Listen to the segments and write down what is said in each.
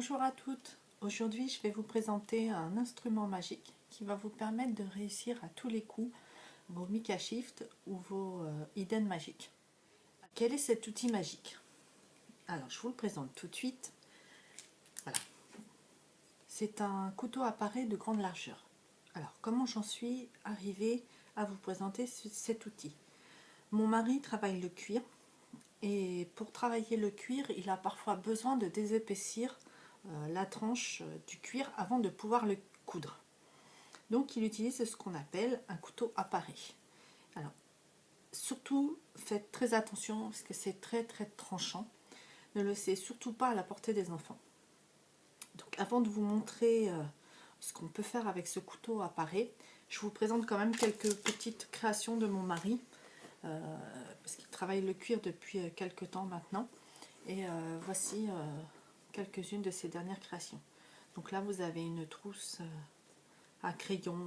Bonjour à toutes, aujourd'hui je vais vous présenter un instrument magique qui va vous permettre de réussir à tous les coups vos Mica Shift ou vos Hidden Magic. Quel est cet outil magique? Alors je vous le présente tout de suite. Voilà. C'est un couteau à parer de grande largeur. Alors comment j'en suis arrivée à vous présenter cet outil? Mon mari travaille le cuir et pour travailler le cuir il a parfois besoin de désépaissir la tranche du cuir avant de pouvoir le coudre. Donc il utilise ce qu'on appelle un couteau à parer. Alors surtout faites très attention parce que c'est très tranchant. Ne le laissez surtout pas à la portée des enfants. Donc avant de vous montrer ce qu'on peut faire avec ce couteau à parer, je vous présente quand même quelques petites créations de mon mari parce qu'il travaille le cuir depuis quelques temps maintenant. Et voici quelques-unes de ses dernières créations. Donc là vous avez une trousse à crayon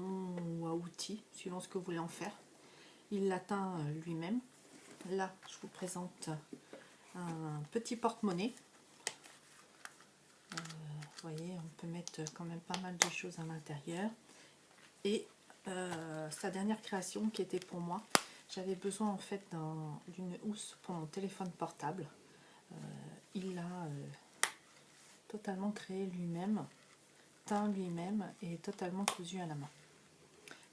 ou à outils, suivant ce que vous voulez en faire. Il l'atteint lui-même. Là je vous présente un petit porte-monnaie. Vous voyez, on peut mettre quand même pas mal de choses à l'intérieur. Et sa dernière création qui était pour moi, j'avais besoin en fait d'une housse pour mon téléphone portable. Il l'a totalement créé lui-même, teint lui-même et totalement cousu à la main.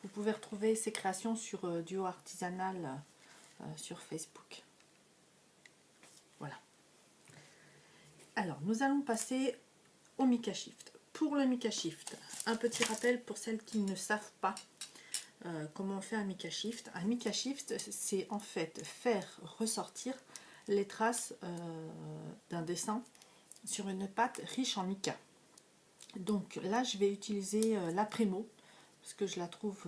Vous pouvez retrouver ces créations sur Duo Artisanal sur Facebook. Voilà. Alors, nous allons passer au Mica Shift. Pour le Mica Shift, un petit rappel pour celles qui ne savent pas comment on fait un Mica Shift. Un Mica Shift, c'est en fait faire ressortir les traces d'un dessin sur une pâte riche en mica. Donc là je vais utiliser la Premo parce que je la trouve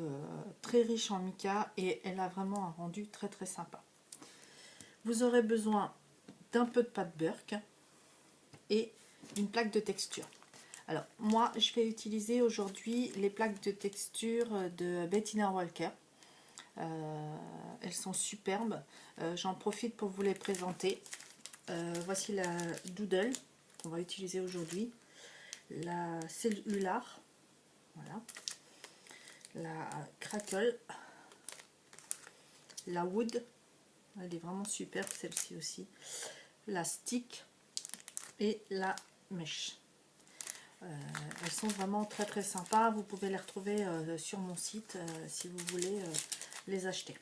très riche en mica et elle a vraiment un rendu très sympa. Vous aurez besoin d'un peu de pâte Burke et une plaque de texture. Alors moi je vais utiliser aujourd'hui les plaques de texture de Bettina Walker. Elles sont superbes. J'en profite pour vous les présenter. Voici la Doodle qu'on va utiliser aujourd'hui, la Cellular, voilà, la Crackle, la Wood, elle est vraiment superbe celle-ci aussi, la Stick et la Mèche. Elles sont vraiment très sympas. Vous pouvez les retrouver sur mon site si vous voulez les acheter.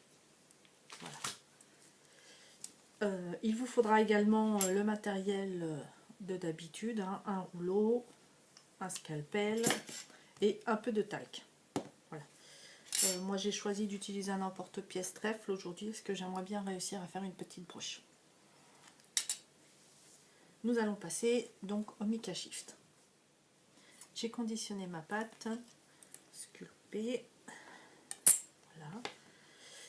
Voilà. Il vous faudra également le matériel de d'habitude, hein, un rouleau, un scalpel et un peu de talc. Voilà. Moi j'ai choisi d'utiliser un emporte-pièce trèfle aujourd'hui parce que j'aimerais bien réussir à faire une petite broche. Nous allons passer donc au Mica Shift. J'ai conditionné ma pâte, sculptée. Voilà.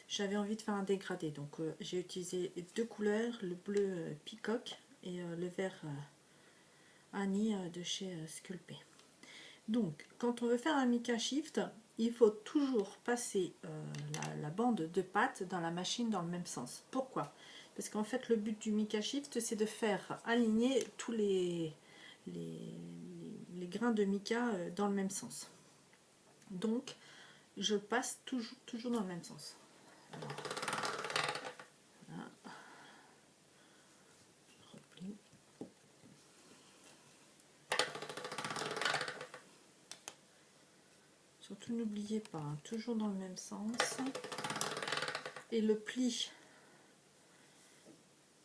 J'avais envie de faire un dégradé, donc j'ai utilisé deux couleurs, le bleu Peacock et le vert Annie de chez Sculpey. Donc quand on veut faire un Mica Shift, il faut toujours passer la bande de pâte dans la machine dans le même sens. Pourquoi? Parce qu'en fait le but du Mica Shift c'est de faire aligner tous les grains de mica dans le même sens. Donc je passe toujours dans le même sens. Alors, voilà. Je replie. Surtout n'oubliez pas, hein, toujours dans le même sens. Et le pli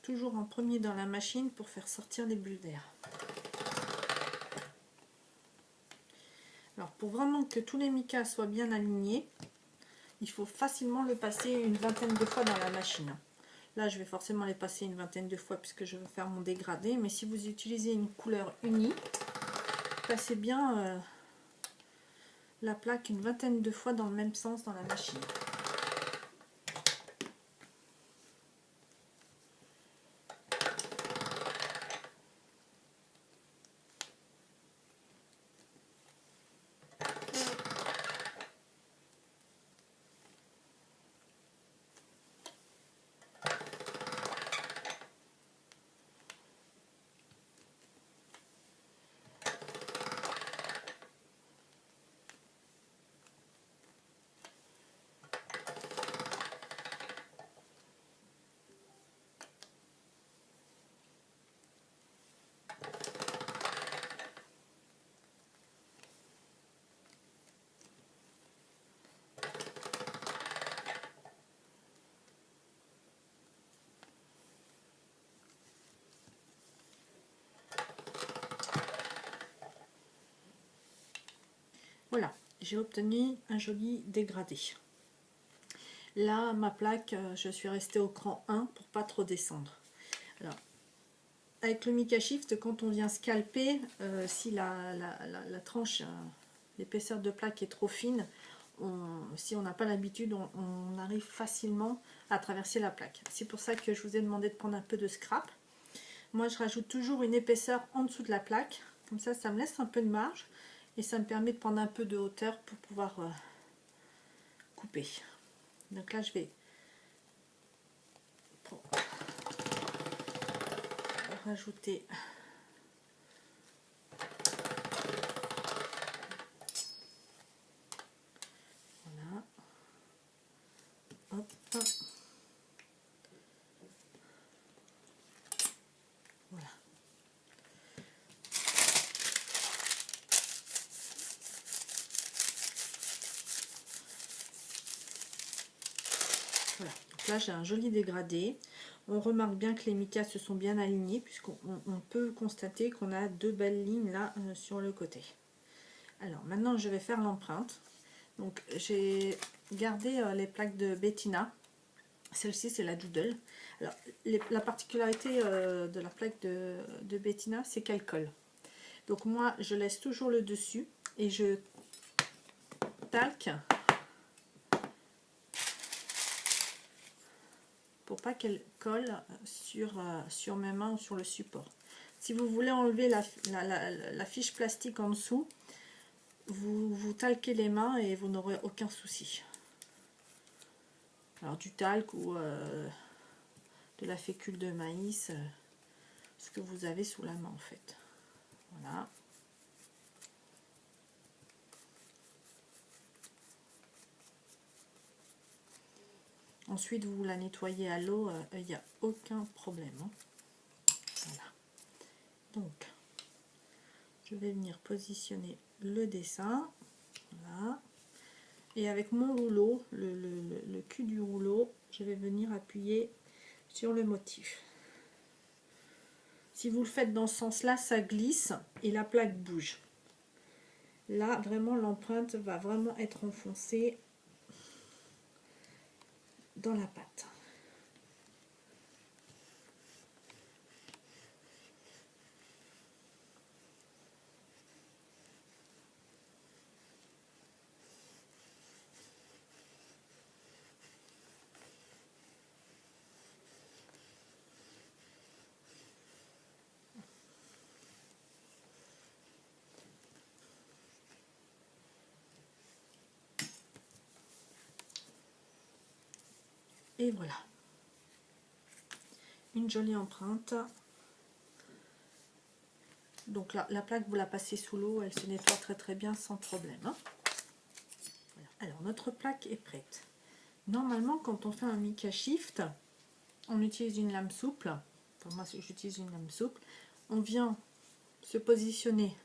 toujours en premier dans la machine pour faire sortir les bulles d'air. Alors pour vraiment que tous les micas soient bien alignés, il faut facilement le passer une vingtaine de fois dans la machine. Là je vais forcément les passer une vingtaine de fois puisque je veux faire mon dégradé, mais si vous utilisez une couleur unie, passez bien la plaque une vingtaine de fois dans le même sens dans la machine. j'ai obtenu un joli dégradé. Là, ma plaque, je suis restée au cran 1 pour pas trop descendre. Alors, avec le Mica Shift, quand on vient scalper, si la tranche, l'épaisseur de plaque est trop fine, si on n'a pas l'habitude, on arrive facilement à traverser la plaque. C'est pour ça que je vous ai demandé de prendre un peu de scrap. Moi, je rajoute toujours une épaisseur en dessous de la plaque. Comme ça me laisse un peu de marge et ça me permet de prendre un peu de hauteur pour pouvoir couper. Donc là, je vais rajouter voilà. Hop. Voilà. Voilà. Donc là, j'ai un joli dégradé. On remarque bien que les micas se sont bien alignés puisqu'on peut constater qu'on a deux belles lignes là sur le côté. Alors maintenant, je vais faire l'empreinte. Donc j'ai gardé les plaques de Bettina. Celle-ci, c'est la Doodle. Alors, la particularité de la plaque de Bettina, c'est qu'elle colle. Donc moi, je laisse toujours le dessus et je talque pour pas qu'elle colle sur mes mains ou sur le support. Si vous voulez enlever la fiche plastique en dessous, vous talquez les mains et vous n'aurez aucun souci. Alors du talc ou de la fécule de maïs, ce que vous avez sous la main en fait. Voilà. Ensuite, vous la nettoyez à l'eau, il n'y a aucun problème. Hein. Voilà. Donc, je vais venir positionner le dessin. Voilà. Et avec mon rouleau, le cul du rouleau, je vais venir appuyer sur le motif. Si vous le faites dans ce sens-là, ça glisse et la plaque bouge. Là, vraiment, l'empreinte va vraiment être enfoncée dans la pâte. Et voilà. Une jolie empreinte. Donc la plaque, vous la passez sous l'eau, elle se nettoie très bien sans problème. Hein. Voilà. Alors notre plaque est prête. Normalement, quand on fait un Mica Shift, on utilise une lame souple. Enfin, moi, j'utilise une lame souple. On vient se positionner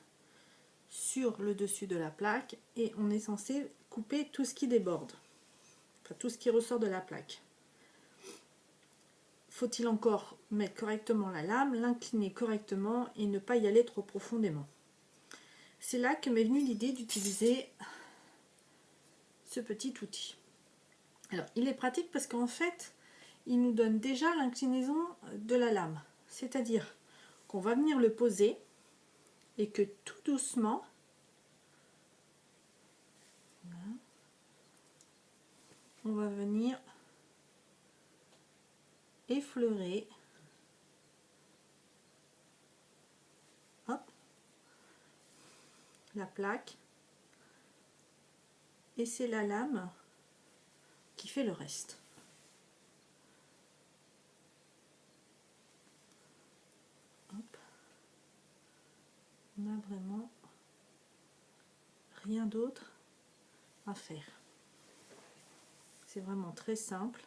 sur le dessus de la plaque et on est censé couper tout ce qui déborde. Enfin, tout ce qui ressort de la plaque. Faut-il encore mettre correctement la lame, l'incliner correctement et ne pas y aller trop profondément. C'est là que m'est venue l'idée d'utiliser ce petit outil. Alors, il est pratique parce qu'en fait, il nous donne déjà l'inclinaison de la lame. C'est-à-dire qu'on va venir le poser et que tout doucement, voilà, on va venir effleurer, hop, la plaque, et c'est la lame qui fait le reste. Hop. On n'a vraiment rien d'autre à faire. C'est vraiment très simple.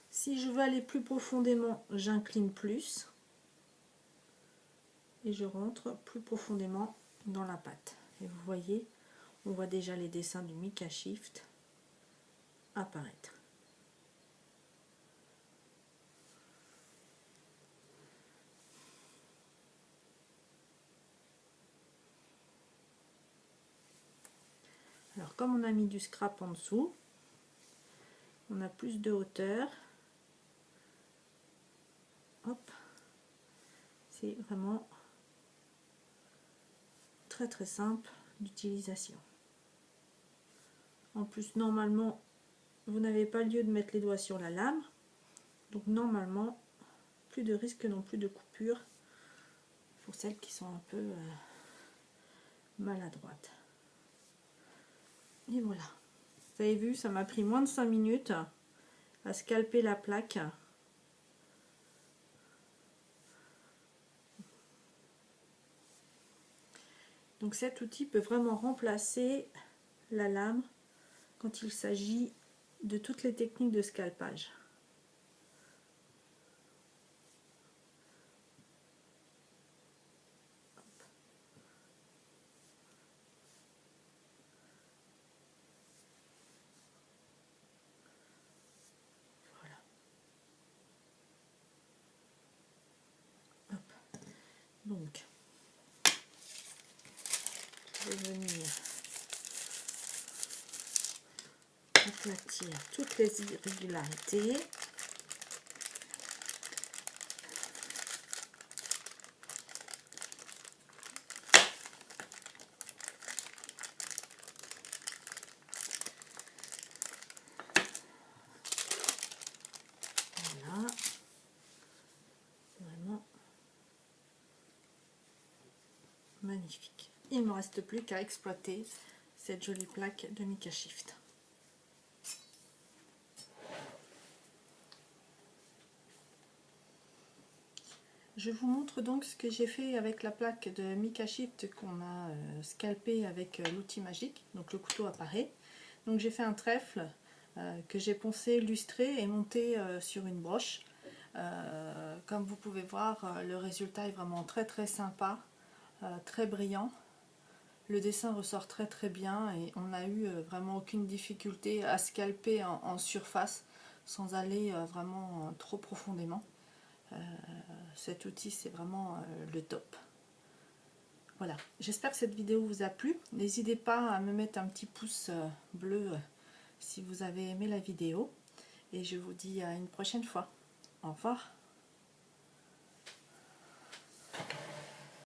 Si je veux aller plus profondément, j'incline plus et je rentre plus profondément dans la pâte. Et vous voyez, on voit déjà les dessins du Mica Shift apparaître. comme on a mis du scrap en dessous, on a plus de hauteur. Hop, c'est vraiment très très simple d'utilisation. En plus, normalement, vous n'avez pas lieu de mettre les doigts sur la lame, donc normalement, plus de risque non plus de coupure pour celles qui sont un peu maladroites. Et voilà, vous avez vu, ça m'a pris moins de 5 minutes à scalper la plaque. Donc cet outil peut vraiment remplacer la lame quand il s'agit de toutes les techniques de scalpage. Voilà. Hop. Donc, je vais venir aplatir toutes les irrégularités. Voilà. Vraiment magnifique. Il ne me reste plus qu'à exploiter cette jolie plaque de Mica Shift. Je vous montre donc ce que j'ai fait avec la plaque de Mica Shift qu'on a scalpé avec l'outil magique, donc le couteau apparaît. Donc j'ai fait un trèfle que j'ai poncé, lustré et monté sur une broche. Comme vous pouvez voir, le résultat est vraiment très très sympa, très brillant. Le dessin ressort très très bien et on n'a eu vraiment aucune difficulté à scalper en surface sans aller vraiment trop profondément. Cet outil, c'est vraiment le top. Voilà, j'espère que cette vidéo vous a plu. N'hésitez pas à me mettre un petit pouce bleu si vous avez aimé la vidéo. Et je vous dis à une prochaine fois. Au revoir.